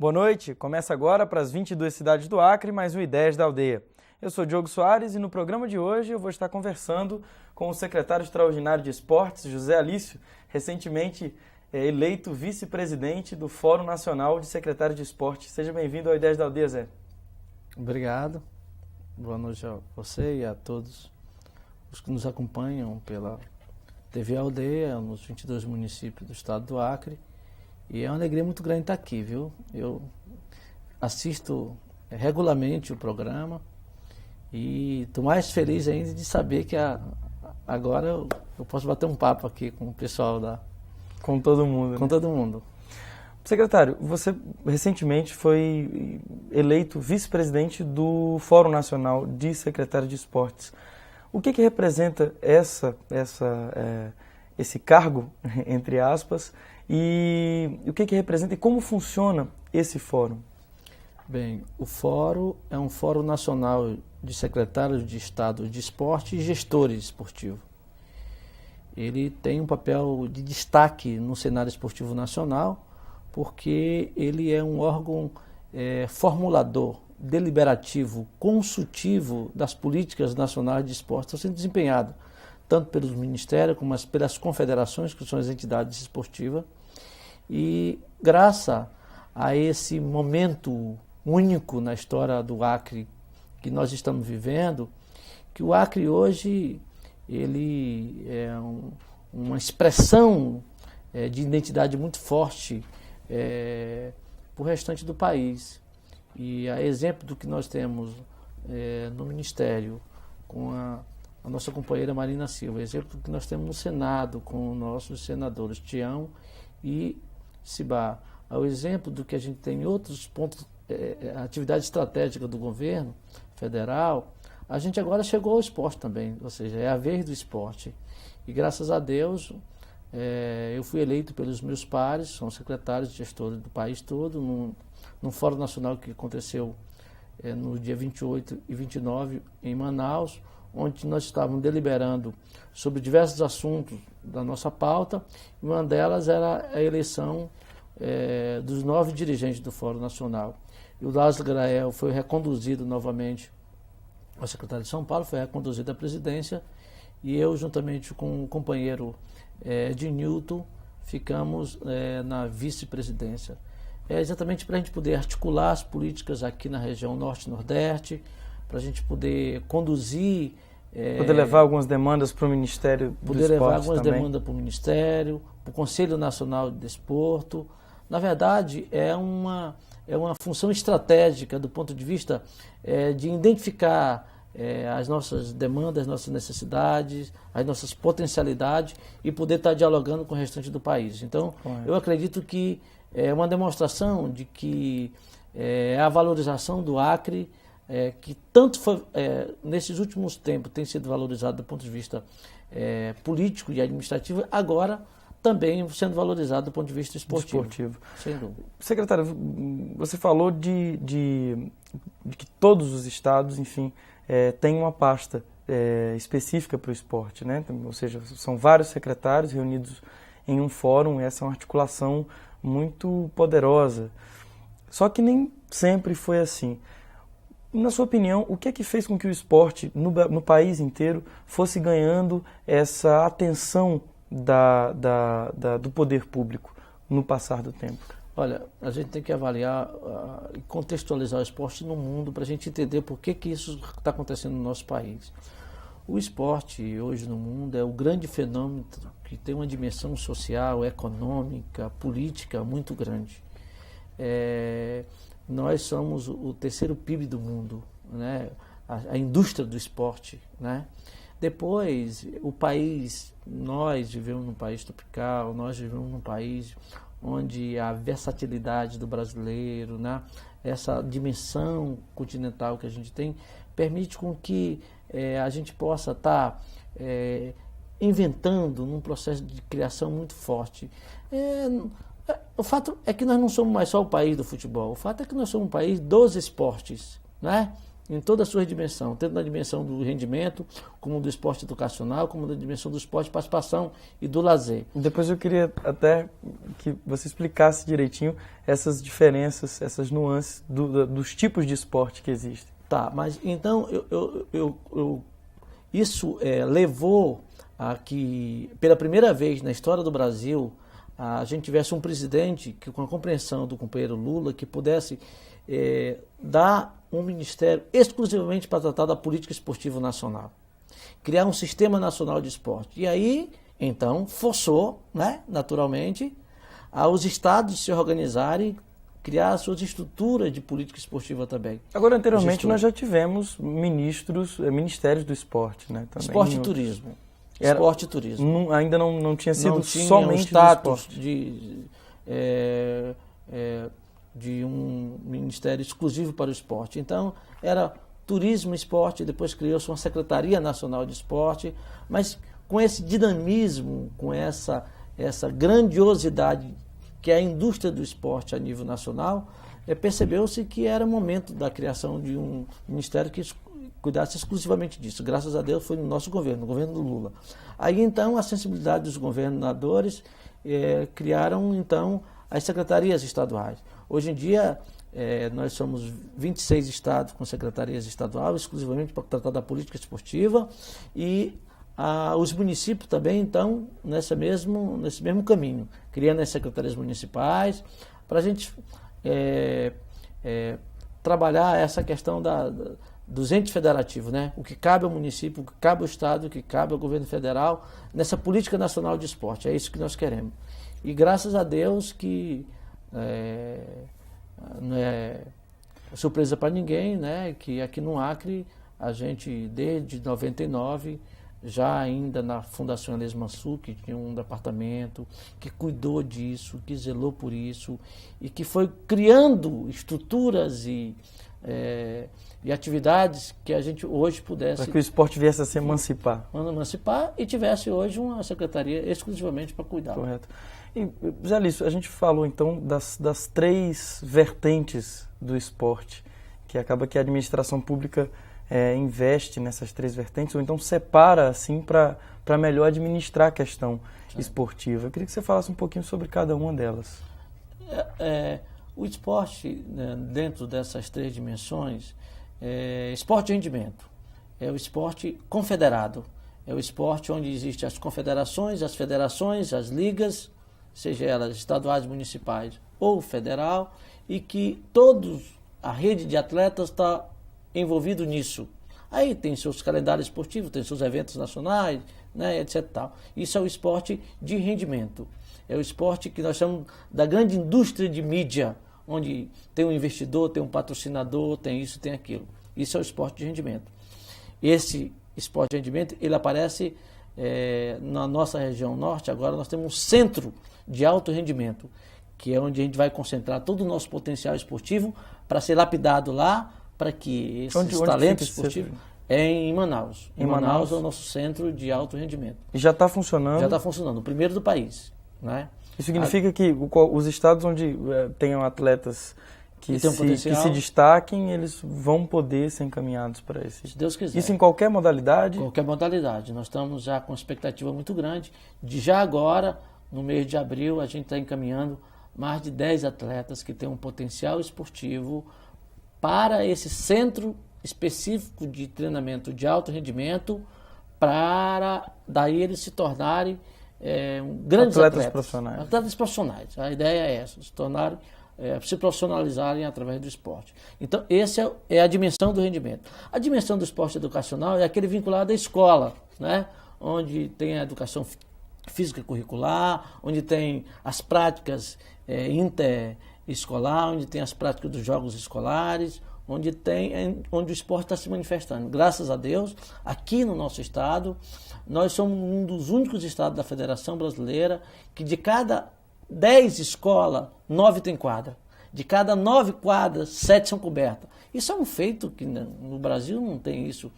Boa noite, começa agora para as 22 cidades do Acre, mais um Ideias da Aldeia. Eu sou Diogo Soares e no programa de hoje eu vou estar conversando com o secretário extraordinário de Esportes, José Alício, recentemente eleito vice-presidente do Fórum Nacional de Secretários de Esporte. Seja bem-vindo ao Ideias da Aldeia, Zé. Obrigado. Boa noite a você e a todos os que nos acompanham pela TV Aldeia, nos 22 municípios do estado do Acre. E é uma alegria muito grande estar aqui, viu? Eu assisto regularmente o programa e estou mais feliz ainda de saber que agora eu posso bater um papo aqui com o pessoal da... Com todo mundo. Com todo mundo. Secretário, você recentemente foi eleito vice-presidente do Fórum Nacional de Secretários de Esportes. O que representa esse cargo, entre aspas, e o que representa e como funciona esse fórum? Bem, o fórum é um fórum nacional de secretários de Estado de esporte e gestores esportivos. Ele tem um papel de destaque no cenário esportivo nacional, porque ele é um órgão formulador, deliberativo, consultivo das políticas nacionais de esporte que estão sendo desempenhadas, tanto pelos ministérios como pelas confederações, que são as entidades esportivas. E graças a esse momento único na história do Acre que nós estamos vivendo, que o Acre hoje ele é uma expressão de identidade muito forte para o restante do país. E a exemplo do que nós temos no Ministério, com a nossa companheira Marina Silva, exemplo do que nós temos no Senado, com nossos senadores Tião e Cibá, ao exemplo do que a gente tem em outros pontos, atividade estratégica do governo federal, a gente agora chegou ao esporte também, ou seja, é a vez do esporte. E graças a Deus, eu fui eleito pelos meus pares, são secretários e gestores do país todo, num Fórum Nacional que aconteceu no dia 28 e 29 em Manaus, onde nós estávamos deliberando sobre diversos assuntos da nossa pauta, e uma delas era a eleição dos 9 dirigentes do Fórum Nacional. E o Lázaro Grael foi reconduzido novamente ao secretário de São Paulo, foi reconduzido à presidência, e eu, juntamente com o companheiro de Newton, ficamos na vice-presidência. É exatamente para a gente poder articular as políticas aqui na região Norte e Nordeste, para a gente poder conduzir... Poder levar algumas demandas para o Ministério do Esporte também. Poder levar algumas demandas para o Ministério, para o Conselho Nacional de Desporto. Na verdade, é uma função estratégica do ponto de vista de identificar as nossas demandas, as nossas necessidades, as nossas potencialidades e poder estar dialogando com o restante do país. Então, eu acredito que é uma demonstração de que a valorização do Acre, que tanto foi, nesses últimos tempos tem sido valorizado do ponto de vista político e administrativo, agora também sendo valorizado do ponto de vista esportivo. Sem dúvida. Secretário, você falou de que todos os estados, enfim, têm uma pasta específica para o esporte, né? Ou seja, são vários secretários reunidos em um fórum, e essa é uma articulação muito poderosa. Só que nem sempre foi assim. Na sua opinião, o que é que fez com que o esporte no país inteiro fosse ganhando essa atenção do poder público no passar do tempo? Olha, a gente tem que avaliar e contextualizar o esporte no mundo para a gente entender por que isso está acontecendo no nosso país. O esporte hoje no mundo é o grande fenômeno que tem uma dimensão social, econômica, política muito grande. Nós somos o terceiro PIB do mundo, né? A indústria do esporte, né? Depois, o país, nós vivemos num país tropical, nós vivemos num país onde a versatilidade do brasileiro, né? Essa dimensão continental que a gente tem, permite com que a gente possa estar inventando num processo de criação muito forte. O fato é que nós não somos mais só o país do futebol, o fato é que nós somos um país dos esportes, né? em toda a sua dimensão, tanto na dimensão do rendimento, como do esporte educacional, como na dimensão do esporte de participação e do lazer. Depois eu queria até que você explicasse direitinho essas diferenças, essas nuances dos tipos de esporte que existem. Tá, mas então isso levou a que, pela primeira vez na história do Brasil, a gente tivesse um presidente que, com a compreensão do companheiro Lula, que pudesse dar um ministério exclusivamente para tratar da política esportiva nacional. Criar um sistema nacional de esporte. E aí, então, forçou, né, naturalmente, aos estados se organizarem, criar suas estruturas de política esportiva também. Agora, anteriormente, nós já tivemos ministérios do esporte, né? Também esporte e turismo. Esporte e turismo. Ainda não tinha sido tinha somente status de um ministério exclusivo para o esporte. Então, era turismo e esporte, depois criou-se uma Secretaria Nacional de Esporte, mas com esse dinamismo, com essa grandiosidade que é a indústria do esporte a nível nacional, percebeu-se que era momento da criação de um ministério que cuidasse exclusivamente disso. Graças a Deus foi no nosso governo, no governo do Lula. Aí então a sensibilidade dos governadores criaram então as secretarias estaduais. Hoje em dia nós somos 26 estados com secretarias estaduais, exclusivamente para tratar da política esportiva, e os municípios também então nesse mesmo caminho, criando as secretarias municipais, para a gente trabalhar essa questão dos entes federativos, né? O que cabe ao município, o que cabe ao estado, o que cabe ao governo federal, nessa política nacional de esporte. É isso que nós queremos. E graças a Deus que não é surpresa para ninguém, né? Que aqui no Acre, a gente, desde 99, já ainda na Fundação Elesma Sul, que tinha um departamento que cuidou disso, que zelou por isso, e que foi criando estruturas e atividades que a gente hoje pudesse... Para que o esporte viesse a se emancipar. E tivesse hoje uma secretaria exclusivamente para cuidar. Correto. E, Zé Lício, a gente falou então das três vertentes do esporte, que acaba que a administração pública investe nessas três vertentes, ou então separa assim para melhor administrar a questão esportiva. Eu queria que você falasse um pouquinho sobre cada uma delas. O esporte, né, dentro dessas três dimensões, esporte de rendimento, é o esporte confederado, é o esporte onde existem as confederações, as federações, as ligas, seja elas estaduais, municipais ou federal, e que a rede de atletas está envolvido nisso. Aí tem seus calendários esportivos, tem seus eventos nacionais, né, etc. Tal. Isso é o esporte de rendimento. É o esporte que nós chamamos da grande indústria de mídia, onde tem um investidor, tem um patrocinador, tem isso, tem aquilo. Isso é o esporte de rendimento. Esse esporte de rendimento, ele aparece na nossa região norte. Agora nós temos um centro de alto rendimento, que é onde a gente vai concentrar todo o nosso potencial esportivo para ser lapidado lá, para que esses talentos esportivos... em Manaus. Em Manaus é o nosso centro de alto rendimento. E já está funcionando? Já está funcionando, o primeiro do país. Né? Isso significa que os estados onde tenham atletas que se destaquem, eles vão poder ser encaminhados para esse. Se Deus quiser. Isso em qualquer modalidade? Qualquer modalidade. Nós estamos já com uma expectativa muito grande de já agora, no mês de abril, a gente está encaminhando mais de 10 atletas que têm um potencial esportivo para esse centro específico de treinamento de alto rendimento, para daí eles se tornarem grandes atletas profissionais. Atletas profissionais. A ideia é essa, se profissionalizarem através do esporte. Então, essa é a dimensão do rendimento. A dimensão do esporte educacional é aquele vinculado à escola, né? Onde tem a educação física curricular, onde tem as práticas interescolar, onde tem as práticas dos jogos escolares, onde o esporte está se manifestando. Graças a Deus, aqui no nosso estado, nós somos um dos únicos estados da Federação Brasileira que de cada 10 escolas, 9 tem quadra. De cada 9 quadras, 7 são cobertas. Isso é um feito que no Brasil não tem isso.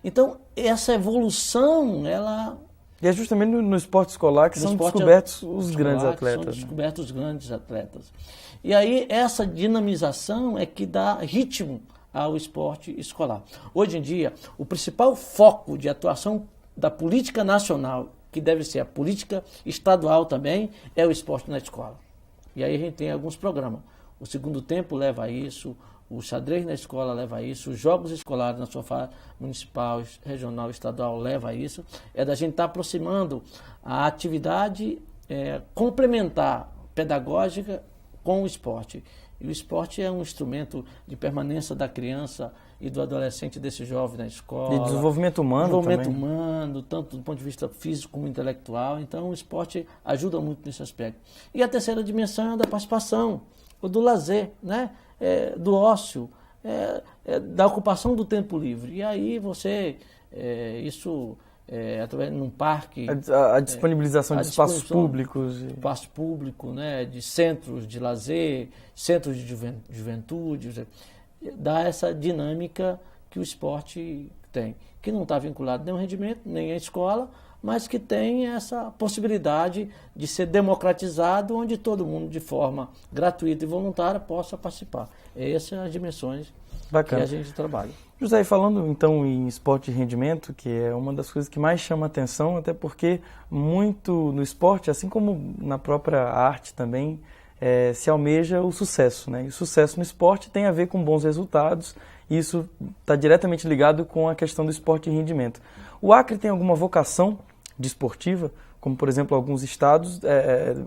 Então, essa evolução, ela... E é justamente no esporte escolar que são descobertos os grandes atletas. São descobertos os grandes atletas. E aí, essa dinamização é que dá ritmo ao esporte escolar. Hoje em dia, o principal foco de atuação da política nacional, que deve ser a política estadual também, é o esporte na escola. E aí a gente tem alguns programas. O Segundo Tempo leva a isso, o xadrez na escola leva a isso, os jogos escolares na sua fase municipal, regional, estadual leva a isso. É da gente estar aproximando a atividade complementar pedagógica com o esporte. E o esporte é um instrumento de permanência da criança e do adolescente, desse jovem na escola. E desenvolvimento humano desenvolvimento também. humano, tanto do ponto de vista físico como intelectual. Então, o esporte ajuda muito nesse aspecto. E a terceira dimensão é da participação, ou do lazer, né? Do ócio, da ocupação do tempo livre. E aí você, através de um parque... A disponibilização de espaços públicos. Espaço público, né? De centros de lazer, centros de juventude, dá essa dinâmica que o esporte tem, que não está vinculado nem ao rendimento, nem à escola, mas que tem essa possibilidade de ser democratizado, onde todo mundo, de forma gratuita e voluntária, possa participar. Essas são as dimensões que a gente trabalha. José, falando então em esporte de rendimento, que é uma das coisas que mais chama a atenção, até porque muito no esporte, assim como na própria arte também, se almeja o sucesso, né? E o sucesso no esporte tem a ver com bons resultados, e isso está diretamente ligado com a questão do esporte de rendimento. O Acre tem alguma vocação desportiva, como por exemplo alguns estados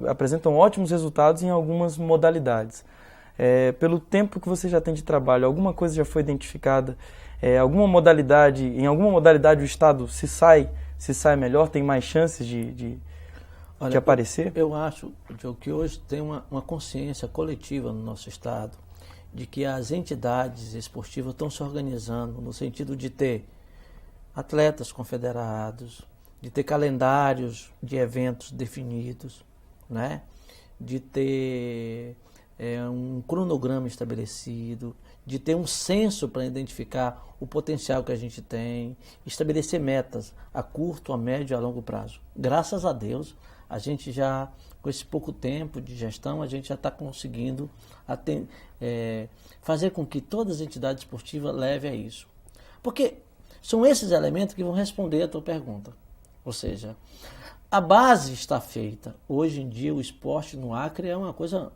apresentam ótimos resultados em algumas modalidades. Pelo tempo que você já tem de trabalho, alguma coisa já foi identificada? Em alguma modalidade o estado se sai melhor, tem mais chances de aparecer? Eu acho, Diogo, que hoje tem uma consciência coletiva no nosso estado de que as entidades esportivas estão se organizando no sentido de ter atletas confederados, de ter calendários de eventos definidos, né? De ter um cronograma estabelecido, de ter um censo para identificar o potencial que a gente tem, estabelecer metas a curto, a médio e a longo prazo. Graças a Deus, a gente já, com esse pouco tempo de gestão, a gente já está conseguindo fazer com que todas as entidades esportivas levem a isso. Porque são esses elementos que vão responder a tua pergunta. Ou seja, a base está feita. Hoje em dia, o esporte no Acre é uma coisa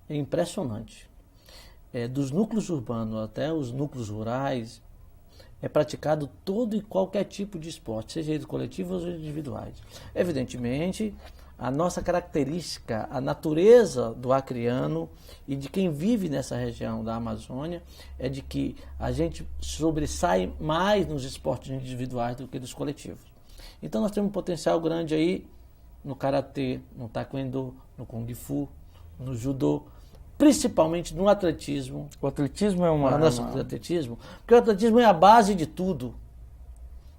impressionante. Dos núcleos urbanos até os núcleos rurais, é praticado todo e qualquer tipo de esporte, seja ele coletivo ou individuais. Evidentemente, a nossa característica, a natureza do acreano e de quem vive nessa região da Amazônia é de que a gente sobressai mais nos esportes individuais do que nos coletivos. Então nós temos um potencial grande aí no karatê, no taekwondo, no kung fu, no judô, principalmente no atletismo. O atletismo é atletismo, porque o atletismo é a base de tudo.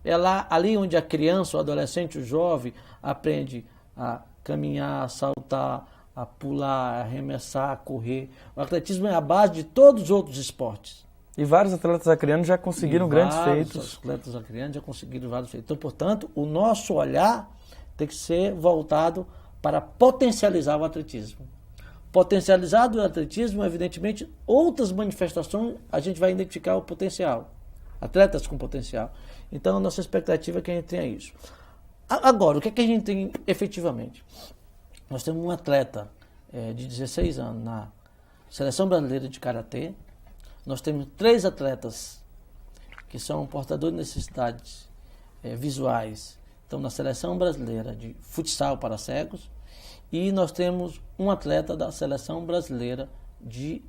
É lá, ali onde a criança, o adolescente, o jovem aprende a caminhar, a saltar, a pular, a arremessar, a correr. O atletismo é a base de todos os outros esportes. E vários atletas acreanos já conseguiram grandes feitos. Vários atletas acreanos já conseguiram vários feitos. Então, portanto, o nosso olhar tem que ser voltado para potencializar o atletismo. Potencializado o atletismo, evidentemente, outras manifestações a gente vai identificar o potencial. Atletas com potencial. Então, a nossa expectativa é que a gente tenha isso. Agora, o que é que a gente tem efetivamente? Nós temos um atleta de 16 anos na Seleção Brasileira de Karatê. Nós temos 3 atletas que são portadores de necessidades visuais. Estão na Seleção Brasileira de Futsal para Cegos. E nós temos um atleta da Seleção Brasileira de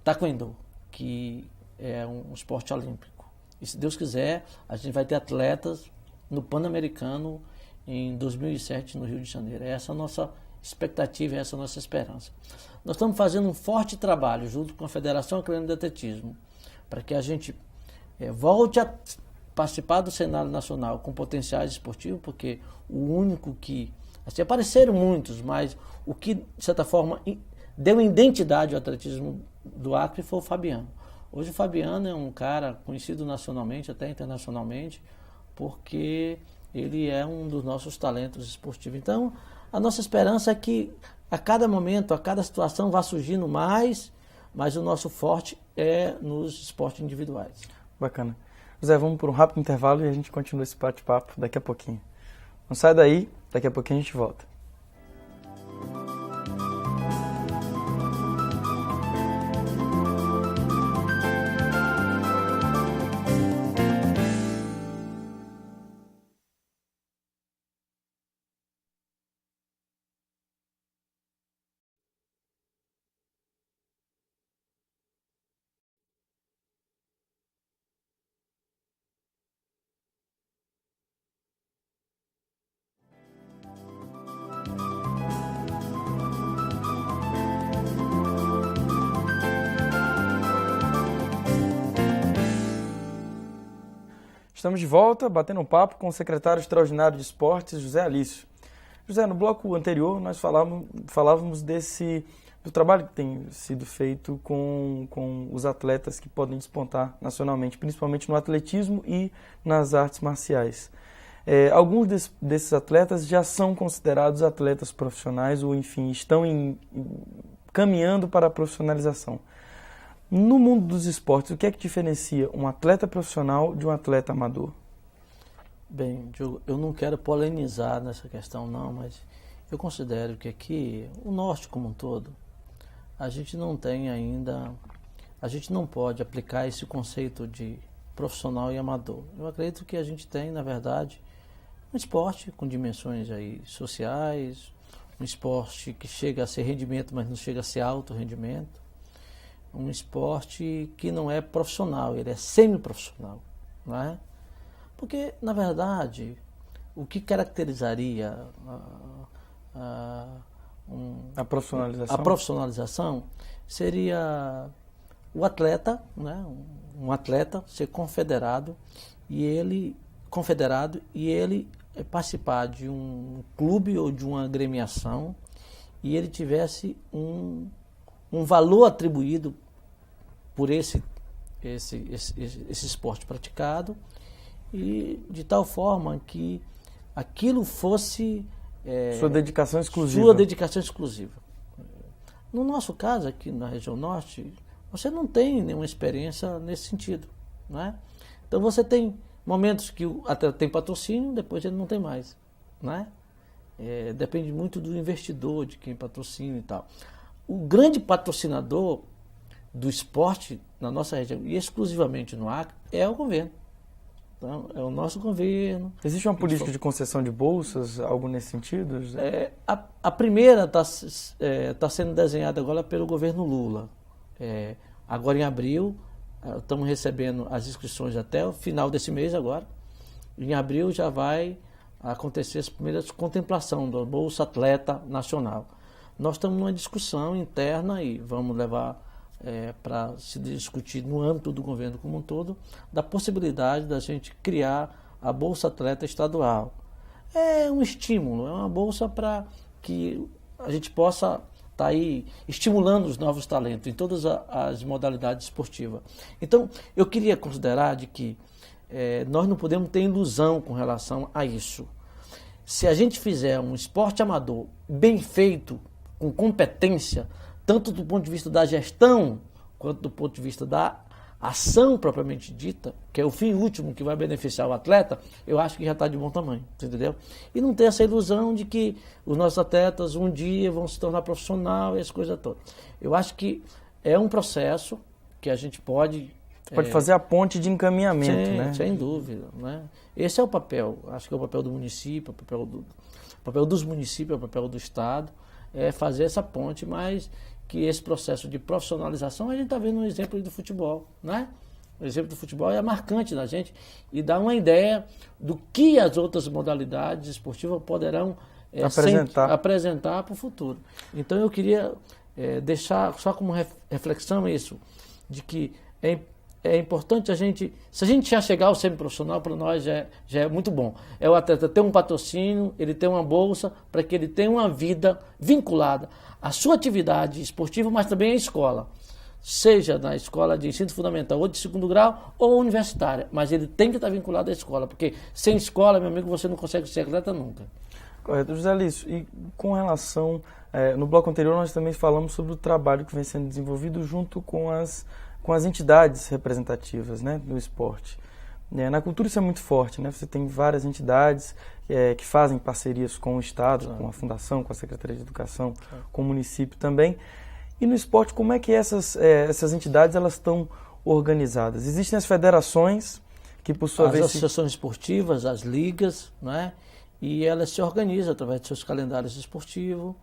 Taekwondo, que é um esporte olímpico. E se Deus quiser, a gente vai ter atletas no Pan-Americano em 2007 no Rio de Janeiro. Essa é a nossa expectativa, essa é a nossa esperança. Nós estamos fazendo um forte trabalho junto com a Federação Acreana de Atletismo para que a gente volte a participar do cenário nacional com potenciais esportivos, porque o único que... Assim, apareceram muitos, mas o que, de certa forma, deu identidade ao atletismo do Acre foi o Fabiano. Hoje o Fabiano é um cara conhecido nacionalmente, até internacionalmente, porque ele é um dos nossos talentos esportivos. Então, a nossa esperança é que a cada momento, a cada situação vá surgindo mais mas o nosso forte é nos esportes individuais. Bacana. José, vamos por um rápido intervalo e a gente continua esse bate-papo daqui a pouquinho. Não sai daí, daqui a pouquinho a gente volta. Estamos de volta, batendo um papo com o secretário extraordinário de Esportes, José Alício. José, no bloco anterior nós falávamos do trabalho que tem sido feito com os atletas que podem despontar nacionalmente, principalmente no atletismo e nas artes marciais. Alguns desses atletas já são considerados atletas profissionais ou, enfim, estão caminhando para a profissionalização. No mundo dos esportes, o que é que diferencia um atleta profissional de um atleta amador? Bem, Diogo, eu não quero polemizar nessa questão não, mas eu considero que aqui, o norte como um todo, a gente não tem ainda, a gente não pode aplicar esse conceito de profissional e amador. Eu acredito que a gente tem, na verdade, um esporte com dimensões aí sociais, um esporte que chega a ser rendimento, mas não chega a ser alto rendimento. Um esporte que não é profissional, ele é semi-profissional, não é? Porque, na verdade, o que caracterizaria a profissionalização seria o atleta, né? Um atleta ser confederado e ele participar de um clube ou de uma agremiação e ele tivesse um valor atribuído por esse esporte praticado e de tal forma que aquilo fosse sua dedicação exclusiva. Sua dedicação exclusiva. No nosso caso, aqui na região norte, você não tem nenhuma experiência nesse sentido, não é? Então você tem momentos que o atleta tem patrocínio, depois ele não tem mais, não é? Depende muito do investidor, de quem patrocina e tal. O grande patrocinador do esporte na nossa região, e exclusivamente no Acre, é o governo. Então, é o nosso governo. Existe uma política de concessão de bolsas, algo nesse sentido? A primeira está sendo desenhada agora pelo governo Lula. Agora em abril, estamos recebendo as inscrições até o final desse mês agora. Em abril já vai acontecer as primeiras contemplações da Bolsa Atleta Nacional. Nós estamos numa discussão interna e vamos levar para se discutir no âmbito do governo como um todo, da possibilidade da gente criar a Bolsa Atleta Estadual. É um estímulo, é uma bolsa para que a gente possa estar aí estimulando os novos talentos em todas as modalidades esportivas. Então, eu queria considerar de que nós não podemos ter ilusão com relação a isso. Se a gente fizer um esporte amador bem feito, com competência, tanto do ponto de vista da gestão, quanto do ponto de vista da ação propriamente dita, que é o fim último que vai beneficiar o atleta, eu acho que já está de bom tamanho, entendeu? E não ter essa ilusão de que os nossos atletas um dia vão se tornar profissional e essa coisa toda. Eu acho que é um processo que a gente pode fazer a ponte de encaminhamento, sim, né? Sem dúvida, né? Esse é o papel, acho que é o papel do município, o papel dos municípios, o papel do Estado, é fazer essa ponte, mas que esse processo de profissionalização, a gente está vendo um exemplo do futebol, né? O exemplo do futebol é marcante na gente e dá uma ideia do que as outras modalidades esportivas poderão apresentar para o futuro. Então eu queria deixar só como reflexão isso, de que é importante a gente, se a gente já chegar ao semiprofissional, para nós já é muito bom. É o atleta ter um patrocínio, ele ter uma bolsa, para que ele tenha uma vida vinculada à sua atividade esportiva, mas também à escola. Seja na escola de ensino fundamental, ou de segundo grau, ou universitária. Mas ele tem que estar vinculado à escola, porque sem escola, meu amigo, você não consegue ser atleta nunca. Correto. José Lício, e com relação, no bloco anterior nós também falamos sobre o trabalho que vem sendo desenvolvido junto com as entidades representativas, né, do esporte. Na cultura isso é muito forte, né? Você tem várias entidades que fazem parcerias com o Estado, com a Fundação, com a Secretaria de Educação, com o município também. E no esporte, como é que essas entidades elas estão organizadas? Existem as federações, que por sua vez... As associações esportivas, as ligas, né? E elas se organizam através de seus calendários esportivos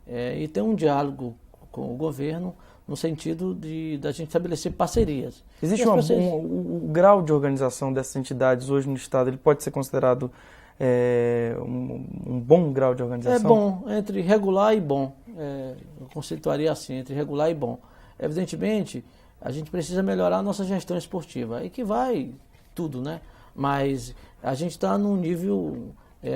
e tem um diálogo com o governo no sentido da gente estabelecer parcerias. Existe o grau de organização dessas entidades hoje no Estado, ele pode ser considerado um bom grau de organização? É bom, entre regular e bom. Eu conceituaria assim, entre regular e bom. Evidentemente, a gente precisa melhorar a nossa gestão esportiva, aí que vai tudo, né? Mas a gente está num nível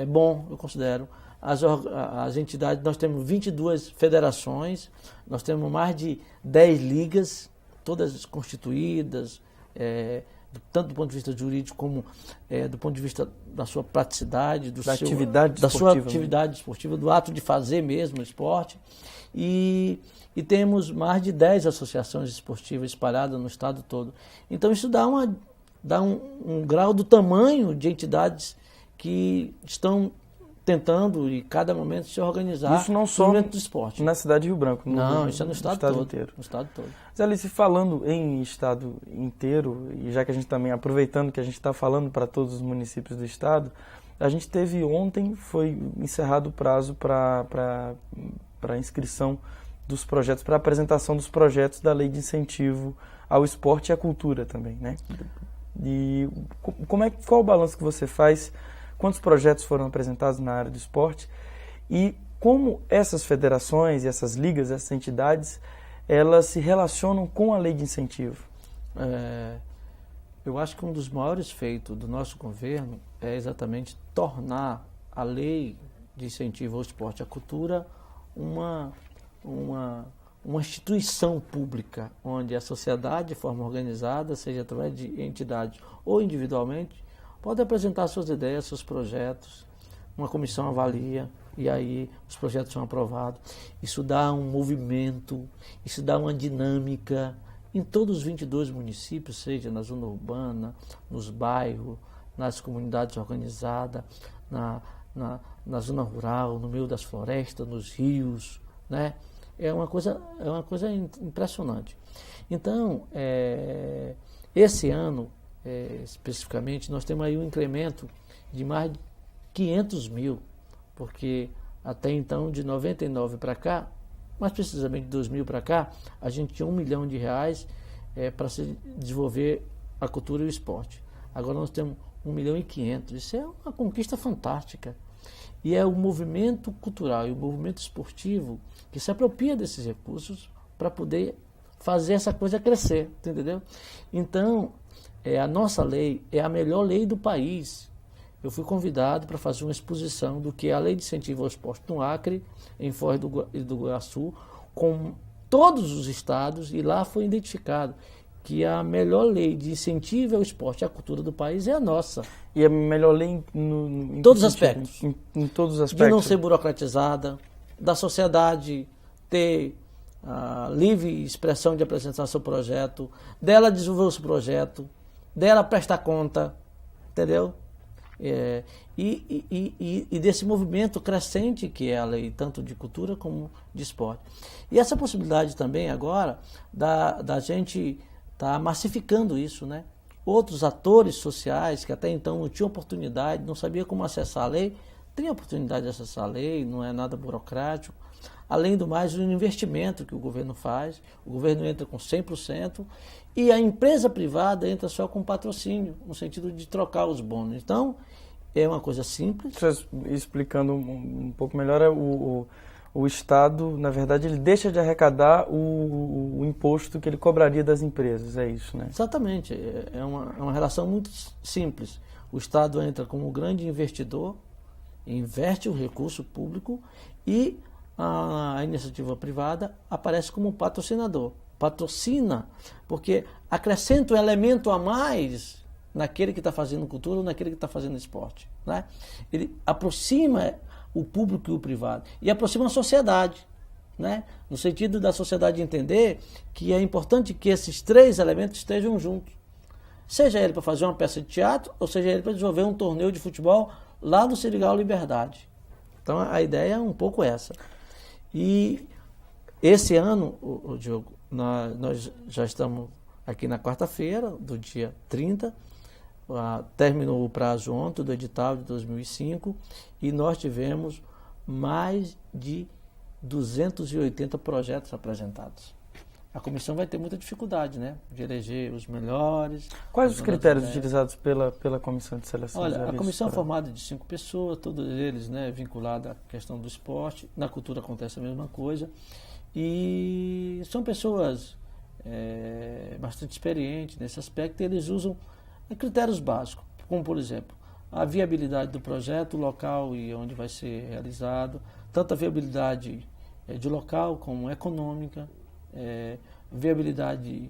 bom, eu considero. As entidades, nós temos 22 federações, nós temos mais de 10 ligas, todas constituídas, tanto do ponto de vista jurídico como do ponto de vista da sua praticidade, da sua atividade esportiva, do ato de fazer mesmo o esporte. E temos mais de 10 associações esportivas espalhadas no estado todo. Então isso dá um grau do tamanho de entidades que estão tentando e cada momento se organizar isso não só dentro do esporte. Na cidade de Rio Branco. Não, isso é no estado todo, inteiro. No estado todo. Zé Lício, falando em estado inteiro, e já que a gente também, aproveitando que a gente está falando para todos os municípios do estado, a gente teve ontem, foi encerrado o prazo para inscrição dos projetos, para apresentação dos projetos da Lei de Incentivo ao Esporte e à Cultura também, né? E qual o balanço que você faz? Quantos projetos foram apresentados na área do esporte e como essas federações, essas ligas, essas entidades, elas se relacionam com a lei de incentivo? Eu acho que um dos maiores feitos do nosso governo é exatamente tornar a lei de incentivo ao esporte e à cultura uma instituição pública, onde a sociedade, de forma organizada, seja através de entidades ou individualmente, pode apresentar suas ideias, seus projetos, uma comissão avalia e aí os projetos são aprovados. Isso dá um movimento, isso dá uma dinâmica em todos os 22 municípios, seja na zona urbana, nos bairros, nas comunidades organizadas, na zona rural, no meio das florestas, nos rios, né? É uma coisa impressionante. Então, esse ano, especificamente, nós temos aí um incremento de mais de 500 mil, porque até então, de 99 para cá, mais precisamente de 2000 para cá, a gente tinha R$1 milhão para se desenvolver a cultura e o esporte. Agora nós temos 1 milhão e 500. Isso é uma conquista fantástica. E é o movimento cultural e o movimento esportivo que se apropria desses recursos para poder fazer essa coisa crescer, entendeu? Então, a nossa lei é a melhor lei do país. Eu fui convidado para fazer uma exposição do que é a Lei de Incentivo ao Esporte no Acre, em Foz do Iguaçu, com todos os estados, e lá foi identificado que a melhor lei de incentivo ao esporte e à cultura do país é a nossa. E a melhor lei em todos os aspectos. Em todos os aspectos. De não ser burocratizada, da sociedade ter livre expressão de apresentar seu projeto, dela desenvolver o seu projeto, dela prestar conta, entendeu? E desse movimento crescente que é a lei, tanto de cultura como de esporte. E essa possibilidade também agora da gente estar massificando isso, né? Outros atores sociais que até então não tinham oportunidade, não sabiam como acessar a lei, têm a oportunidade de acessar a lei, não é nada burocrático. Além do mais, o investimento que o governo faz, o governo entra com 100% e a empresa privada entra só com patrocínio, no sentido de trocar os bônus. Então, é uma coisa simples. Explicando um pouco melhor, o Estado, na verdade, ele deixa de arrecadar o imposto que ele cobraria das empresas, é isso, né? Exatamente, é uma relação muito simples. O Estado entra como grande investidor, investe o recurso público e a iniciativa privada aparece como patrocinador. Patrocina, porque acrescenta um elemento a mais naquele que está fazendo cultura ou naquele que está fazendo esporte, né? Ele aproxima o público e o privado. E aproxima a sociedade, né? No sentido da sociedade entender que é importante que esses três elementos estejam juntos. Seja ele para fazer uma peça de teatro, ou seja ele para desenvolver um torneio de futebol lá no Seringal Liberdade. Então a ideia é um pouco essa. E esse ano, Diogo, nós já estamos aqui na quarta-feira, do dia 30, terminou o prazo ontem do edital de 2005 e nós tivemos mais de 280 projetos apresentados. A comissão vai ter muita dificuldade, né, de eleger os melhores. Quais os critérios utilizados pela comissão de seleção? Olha, a comissão é formada de 5 pessoas, todos eles, né, vinculados à questão do esporte. Na cultura acontece a mesma coisa. E são pessoas bastante experientes nesse aspecto. Eles usam critérios básicos, como, por exemplo, a viabilidade do projeto, o local e onde vai ser realizado, tanto a viabilidade de local como econômica, viabilidade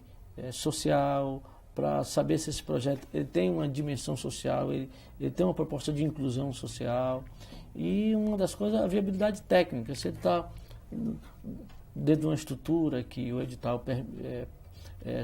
social, para saber se esse projeto ele tem uma dimensão social, ele tem uma proposta de inclusão social, e uma das coisas é a viabilidade técnica, se ele está dentro de uma estrutura que o edital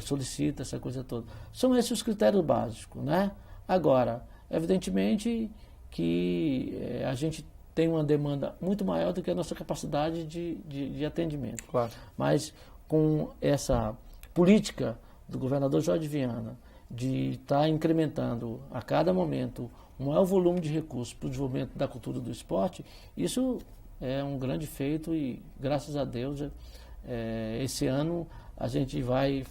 solicita, essa coisa toda. São esses os critérios básicos, né? Agora, evidentemente que a gente tem uma demanda muito maior do que a nossa capacidade de atendimento. Claro. Mas com essa política do governador Jorge Viana de estar incrementando a cada momento um maior volume de recursos para o desenvolvimento da cultura do esporte, isso é um grande feito e, graças a Deus, esse ano a gente vai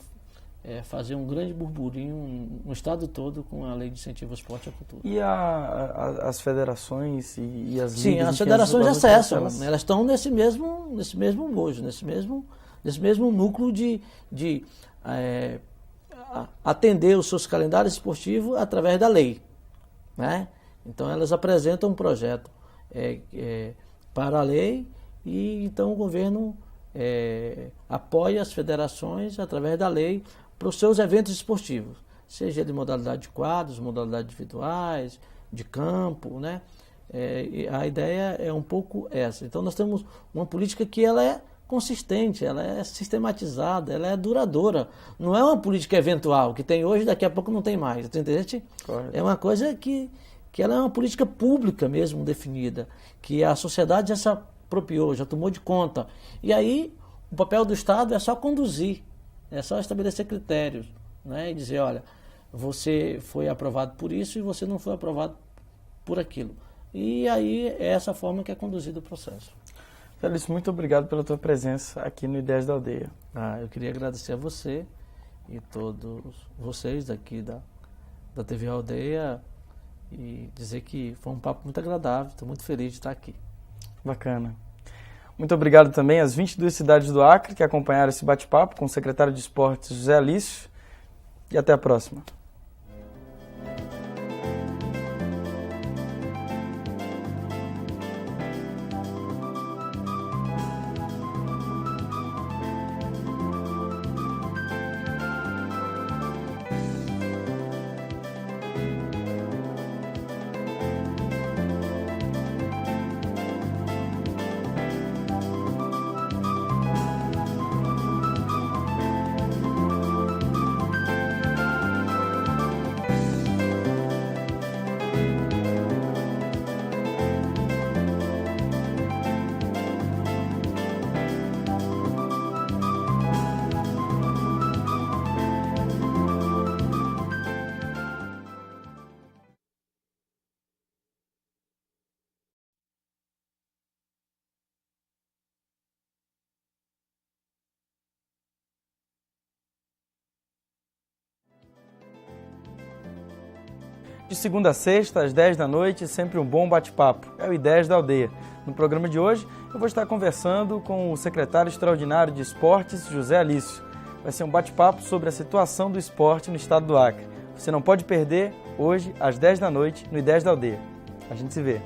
fazer um grande burburinho no estado todo com a Lei de Incentivo ao Esporte e à Cultura. E as federações e as ligas? Sim, as federações acessam, elas estão nesse mesmo bojo, nesse mesmo núcleo de atender os seus calendários esportivos através da lei, né? Então elas apresentam um projeto para a lei e então o governo apoia as federações através da lei para os seus eventos esportivos, seja de modalidade de quadros, modalidades individuais, de campo, né? A ideia é um pouco essa. Então nós temos uma política que ela é consistente, ela é sistematizada, ela é duradoura. Não é uma política eventual, que tem hoje, daqui a pouco não tem mais. Entende? É uma coisa que ela é uma política pública mesmo definida, que a sociedade já se apropriou, já tomou de conta. E aí o papel do Estado é só conduzir, é só estabelecer critérios, né? E dizer, olha, você foi aprovado por isso e você não foi aprovado por aquilo. E aí é essa forma que é conduzido o processo. Félix, muito obrigado pela tua presença aqui no Ideias da Aldeia. Eu queria agradecer a você e todos vocês daqui da TV Aldeia e dizer que foi um papo muito agradável, estou muito feliz de estar aqui. Bacana. Muito obrigado também às 22 cidades do Acre que acompanharam esse bate-papo com o secretário de Esportes, José Alício, e até a próxima. De segunda a sexta, às 10 da noite, sempre um bom bate-papo. É o Ideias da Aldeia. No programa de hoje, eu vou estar conversando com o secretário extraordinário de Esportes, José Alício. Vai ser um bate-papo sobre a situação do esporte no estado do Acre. Você não pode perder, hoje, às 10 da noite, no Ideias da Aldeia. A gente se vê.